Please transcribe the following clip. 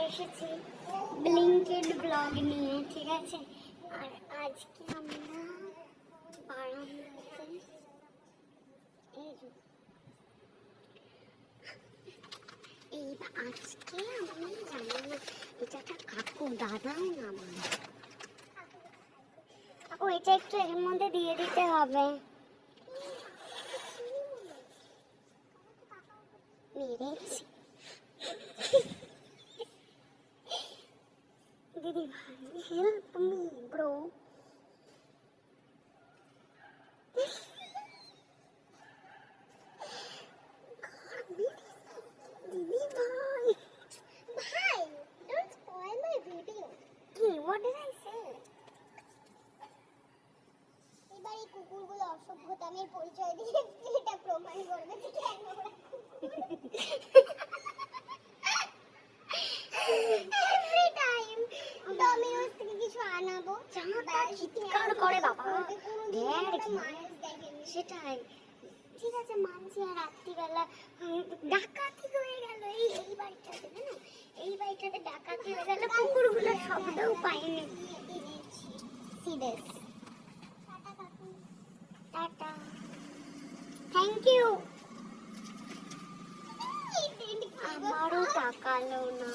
এসেছি ব্লিঙ্কেড ব্লগ নিয়ে, ঠিক আছে। আর আজকে আমরা বারান্দাতে আজকে আমি জানি না, এটা একটা কাকু দাদাও না আমার কাকু, এটা একটু এর মধ্যে দিয়ে দিতে হবে। মেরেছি দিদি ভাই, হেল্প মি ব্রো। দিদি ভাই, ভাই ডোন্ট স্পয়েল মাই ভিডিও। কি হোয়াট ডিড আই সে? এবার এই কুকুরগুলো অসভ্যতামের পরিচয় দিয়ে এটা প্রমাণ করবে যে কেন ওরা এভরি টাইম ডমিনোস থেকে কিছু আনাবো, জামাটা চিৎকার করে বাবা, সেটাই। ঠিক আছে মানছি, আর রাত্রিবেলা ডাকাতি হয়ে গেল এই বাড়িটাতে, না এই বাড়িটাতে ডাকাতি হয়ে গেল, কুকুরগুলো শব্দও পাইনি। Serious, tata, thank you. আমারও তাকালো না।